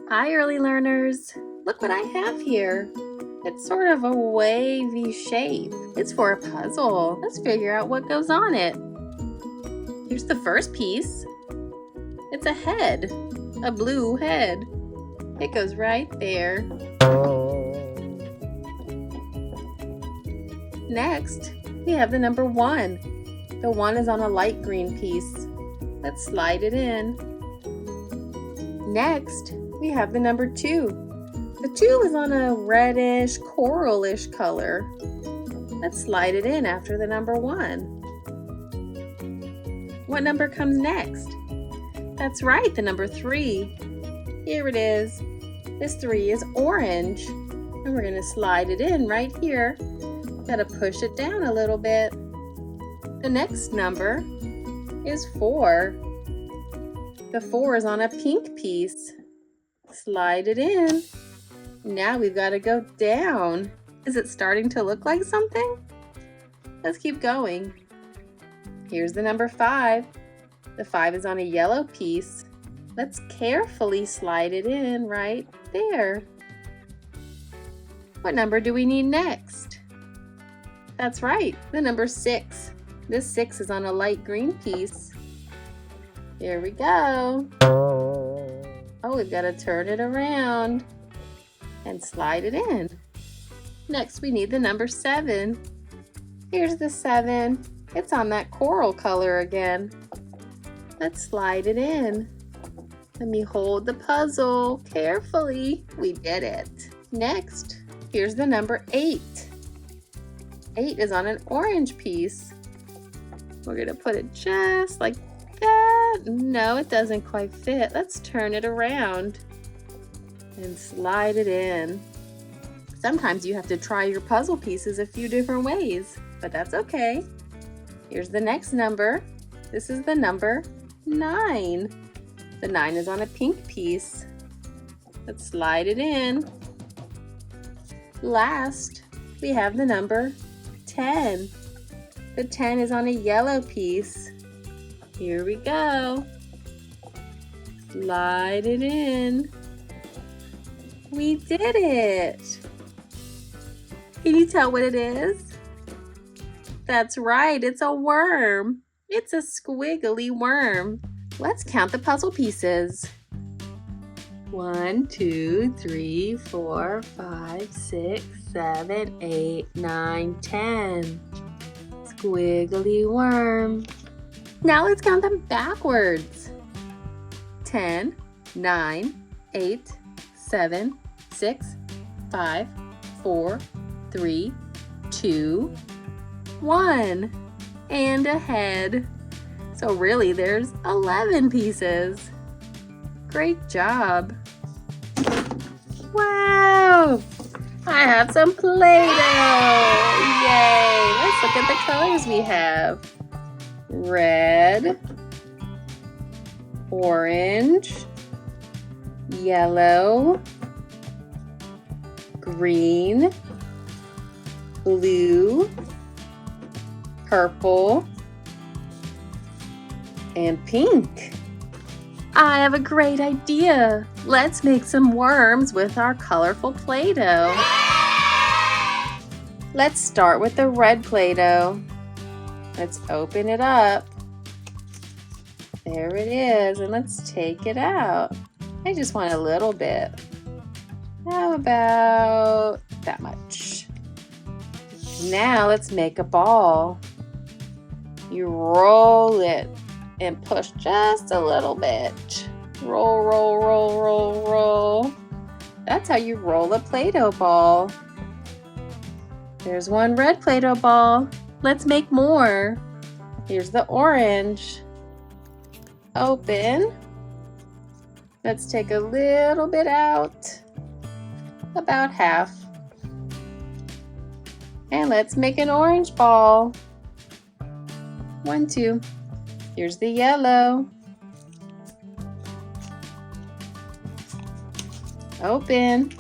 Hi, early learners. Look what I have here. It's sort of a wavy shape. It's for a puzzle. Let's figure out what goes on it. Here's the first piece. It's a head, a blue head. It goes right there. Next, we have the number 1. The 1 is on a light green piece. Let's slide it in. Next, we have the number 2. The 2 is on a reddish, coralish color. Let's slide it in after the number 1. What number comes next? That's right, the number 3. Here it is. This 3 is orange. And we're going to slide it in right here. Got to push it down a little bit. The next number is 4. The 4 is on a pink piece. Slide it in. Now we've got to go down. Is it starting to look like something? Let's keep going. Here's the number 5. The 5 is on a yellow piece. Let's carefully slide it in right there. What number do we need next? That's right, the number 6. This 6 is on a light green piece. Here we go. Oh, we've got to turn it around and slide it in. Next, we need the number 7. Here's the 7. It's on that coral color again. Let's slide it in. Let me hold the puzzle carefully. We did it. Next, here's the number 8. 8 is on an orange piece. We're going to put it just like that. No, it doesn't quite fit. Let's turn it around and slide it in. Sometimes you have to try your puzzle pieces a few different ways, but that's okay. Here's the next number. This is the number 9. The 9 is on a pink piece. Let's slide it in. Last, we have the number 10. The 10 is on a yellow piece. Here we go. Slide it in. We did it. Can you tell what it is? That's right, it's a worm. It's a squiggly worm. Let's count the puzzle pieces. 1, 2, 3, 4, 5, 6, 7, 8, 9, 10. Squiggly worm. Now let's count them backwards. 10, 9, 8, 7, 6, 5, 4, 3, 2, 1. And a head. So really there's 11 pieces. Great job. Wow! I have some Play-Doh! Yay! Let's look at the colors we have. Red, orange, yellow, green, blue, purple, and pink. I have a great idea. Let's make some worms with our colorful Play-Doh. Let's start with the red Play-Doh. Let's open it up. There it is, and let's take it out. I just want a little bit. How about that much? Now let's make a ball. You roll it and push just a little bit. Roll, roll, roll, roll, roll. That's how you roll a Play-Doh ball. There's one red Play-Doh ball. Let's make more. Here's the orange. Open. Let's take a little bit out. About half. And let's make an orange ball. 1, 2. Here's the yellow. Open.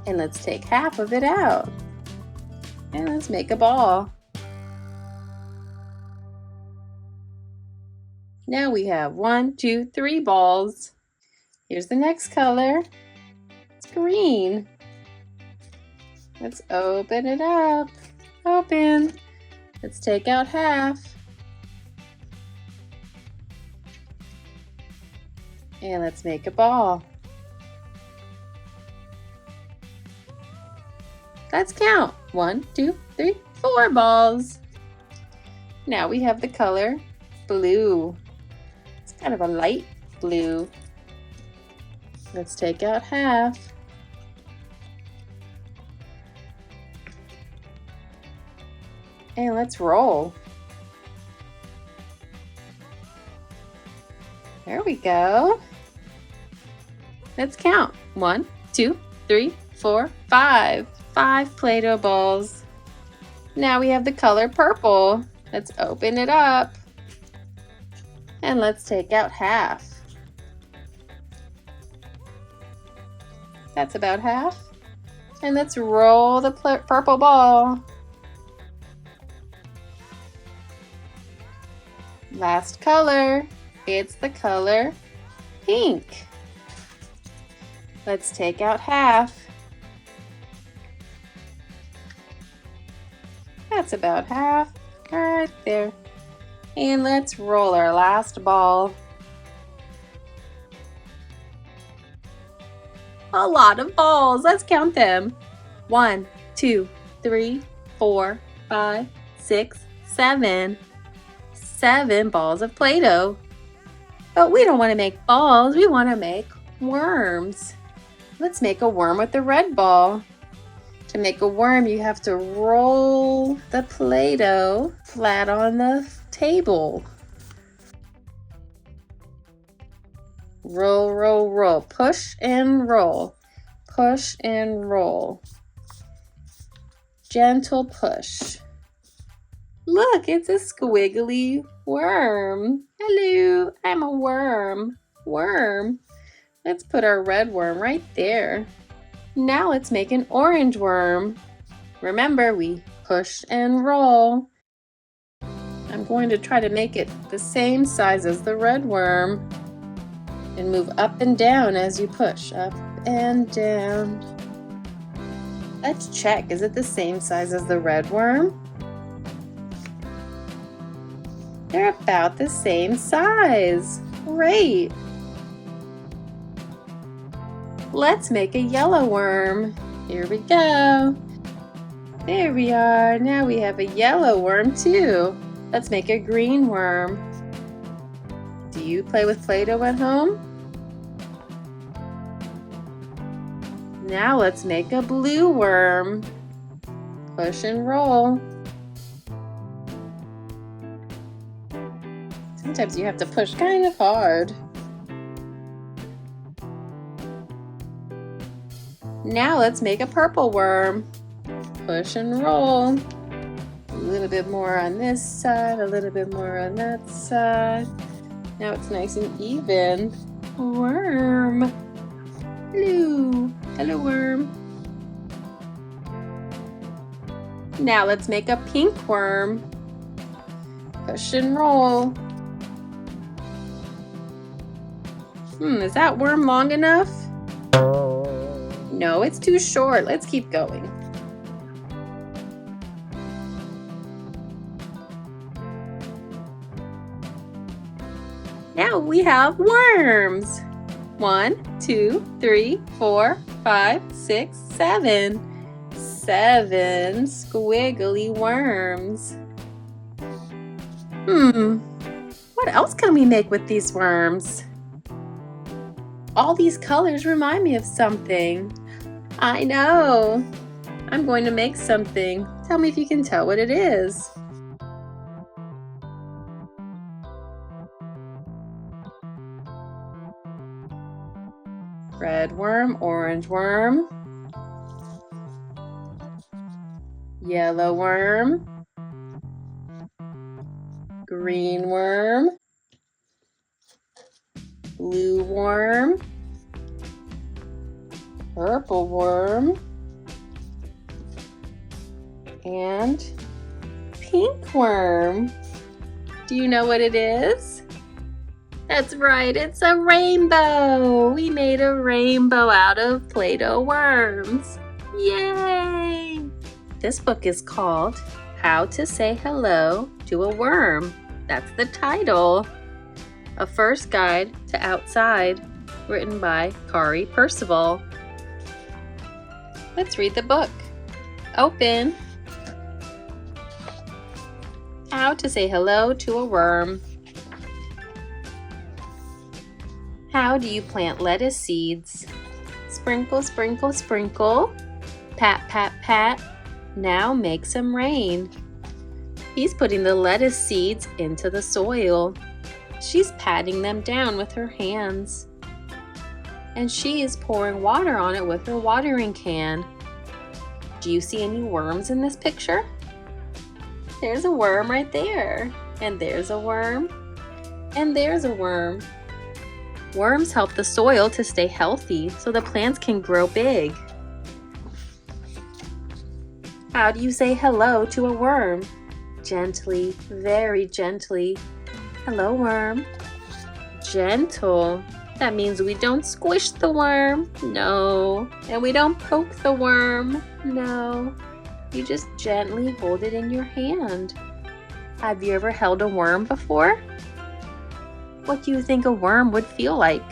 And let's take half of it out. And let's make a ball. Now we have 1, 2, 3 balls. Here's the next color. It's green. Let's open it up. Open. Let's take out half. And let's make a ball. Let's count. 1, 2, 3, 4 balls. Now we have the color blue. It's kind of a light blue. Let's take out half. And let's roll. There we go. Let's count. 1, 2, 3, 4, 5. 5 Play-Doh balls. Now we have the color purple. Let's open it up. And let's take out half. That's about half. And let's roll the purple ball. Last color. It's the color pink. Let's take out half. That's about half, right there. And let's roll our last ball. A lot of balls. Let's count them. 1, 2, 3, 4, 5, 6, 7. 7 balls of Play-Doh. But we don't want to make balls. We want to make worms. Let's make a worm with the red ball. To make a worm, you have to roll the Play-Doh flat on the table. Roll, roll, roll. Push and roll. Push and roll. Gentle push. Look, it's a squiggly worm. Hello, I'm a worm. Worm. Let's put our red worm right there. Now let's make an orange worm. Remember, we push and roll. I'm going to try to make it the same size as the red worm. And move up and down as you push. Up and down. Let's check. Is it the same size as the red worm? They're about the same size. Great. Let's make a yellow worm. Here we go. There we are. Now we have a yellow worm too. Let's make a green worm. Do you play with Play-Doh at home? Now let's make a blue worm. Push and roll. Sometimes you have to push kind of hard. Now let's make a purple worm. Push and roll. A little bit more on this side, a little bit more on that side. Now it's nice and even. Worm. Hello. Hello, worm. Now let's make a pink worm. Push and roll. Is that worm long enough? No, it's too short. Let's keep going. Now we have worms. 1, 2, 3, 4, 5, 6, 7. 7 squiggly worms. What else can we make with these worms? All these colors remind me of something. I know. I'm going to make something. Tell me if you can tell what it is. Red worm, orange worm, yellow worm, green worm, blue worm, purple worm, and pink worm. Do you know what it is? That's right, it's a rainbow! We made a rainbow out of Play-Doh worms. Yay! This book is called How to Say Hello to a Worm. That's the title. A First Guide to Outside, written by Kari Percival. Let's read the book. Open. How to say hello to a worm. How do you plant lettuce seeds? Sprinkle, sprinkle, sprinkle. Pat, pat, pat. Now make some rain. He's putting the lettuce seeds into the soil. She's patting them down with her hands. And she is pouring water on it with her watering can. Do you see any worms in this picture? There's a worm right there. And there's a worm. And there's a worm. Worms help the soil to stay healthy so the plants can grow big. How do you say hello to a worm? Gently, very gently. Hello, worm. Gentle. That means we don't squish the worm. No. And we don't poke the worm. No. You just gently hold it in your hand. Have you ever held a worm before? What do you think a worm would feel like?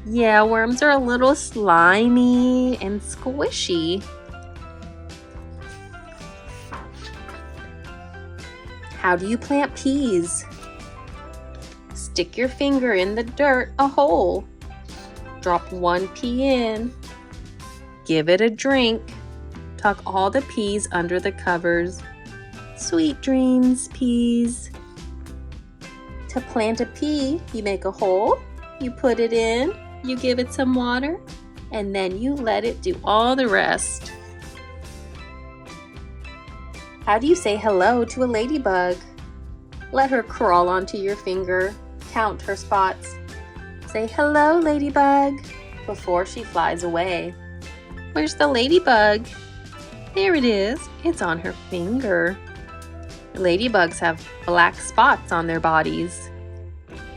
Yeah, worms are a little slimy and squishy. How do you plant peas? Stick your finger in the dirt, a hole. Drop one pea in. Give it a drink. Tuck all the peas under the covers. Sweet dreams, peas. To plant a pea, you make a hole, you put it in, you give it some water, and then you let it do all the rest. How do you say hello to a ladybug? Let her crawl onto your finger, count her spots. Say hello, ladybug, before she flies away. Where's the ladybug? There it is, it's on her finger. Ladybugs have black spots on their bodies.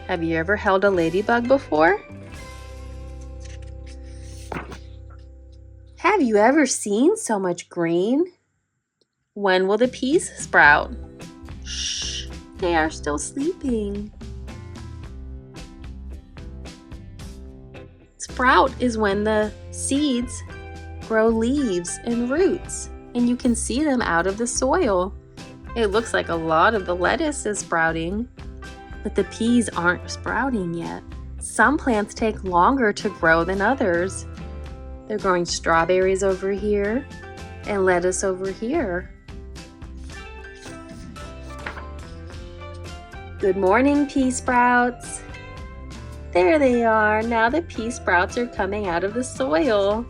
Have you ever held a ladybug before? Have you ever seen so much green? When will the peas sprout? Shh, they are still sleeping. Sprout is when the seeds grow leaves and roots, and you can see them out of the soil. It looks like a lot of the lettuce is sprouting, but the peas aren't sprouting yet. Some plants take longer to grow than others. They're growing strawberries over here and lettuce over here. Good morning, pea sprouts. There they are. Now the pea sprouts are coming out of the soil.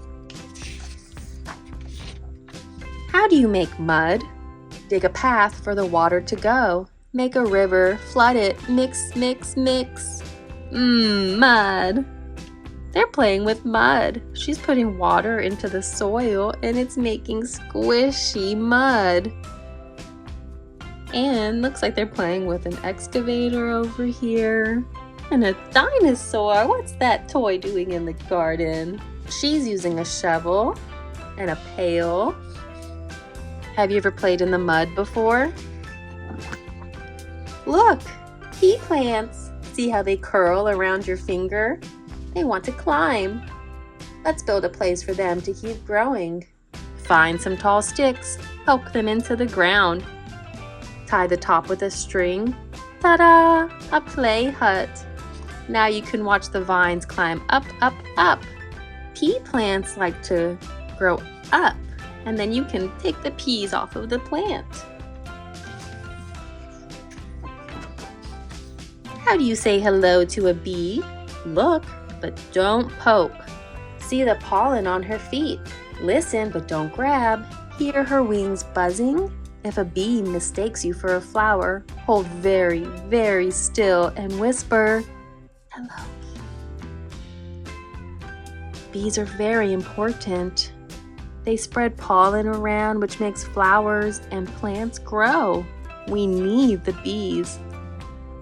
How do you make mud? Dig a path for the water to go. Make a river, flood it, mix, mix, mix. Mud. They're playing with mud. She's putting water into the soil and it's making squishy mud. And looks like they're playing with an excavator over here. And a dinosaur. What's that toy doing in the garden? She's using a shovel and a pail. Have you ever played in the mud before? Look, pea plants. See how they curl around your finger? They want to climb. Let's build a place for them to keep growing. Find some tall sticks, poke them into the ground. Tie the top with a string. Ta-da! A play hut. Now you can watch the vines climb up, up, up. Pea plants like to grow up. And then you can take the peas off of the plant. How do you say hello to a bee? Look, but don't poke. See the pollen on her feet. Listen, but don't grab. Hear her wings buzzing? If a bee mistakes you for a flower, hold very, very still and whisper, hello. Bees are very important. They spread pollen around, which makes flowers and plants grow. We need the bees.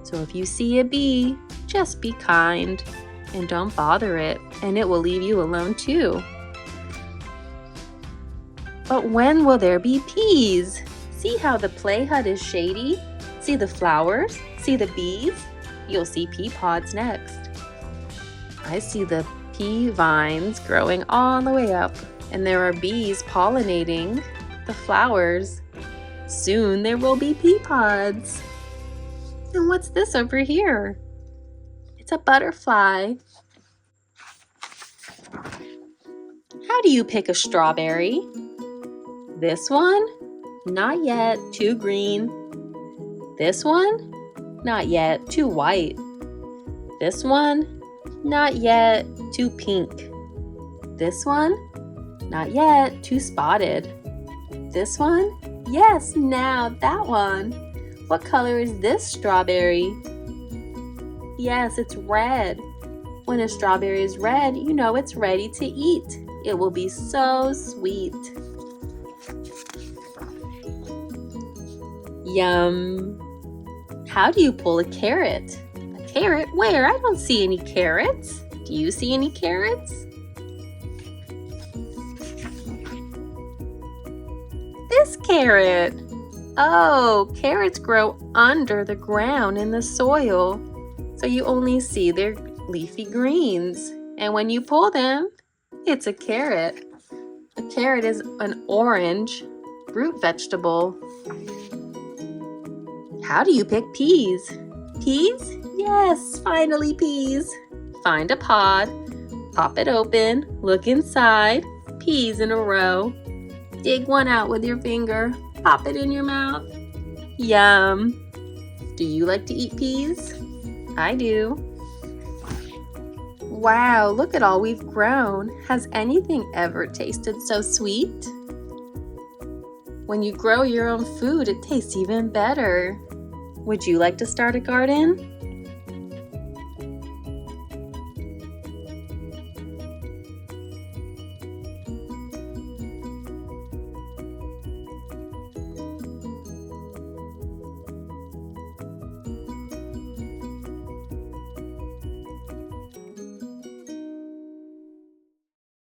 So So if you see a bee, just be kind and don't bother it, and it will leave you alone too. But when will there be peas? See how the play hut is shady? See the flowers? See the bees? You'll see pea pods next. I see the pea vines growing all the way up, and there are bees pollinating the flowers. Soon there will be pea pods. And what's this over here? It's a butterfly. How do you pick a strawberry? This one? Not yet, too green. This one? Not yet, too white. This one? Not yet, too pink. This one? Not yet, too spotted. This one? Yes, now that one. What color is this strawberry? Yes, it's red. When a strawberry is red, you know it's ready to eat. It will be so sweet. Yum. How do you pull a carrot? A carrot? Where? I don't see any carrots. Do you see any carrots? This carrot. Oh, carrots grow under the ground in the soil, so you only see their leafy greens. And when you pull them, it's a carrot. A carrot is an orange root vegetable. How do you pick peas? Peas? Yes, finally peas. Find a pod, pop it open, look inside, peas in a row. Dig one out with your finger, pop it in your mouth. Yum. Do you like to eat peas? I do. Wow, look at all we've grown. Has anything ever tasted so sweet? When you grow your own food, it tastes even better. Would you like to start a garden?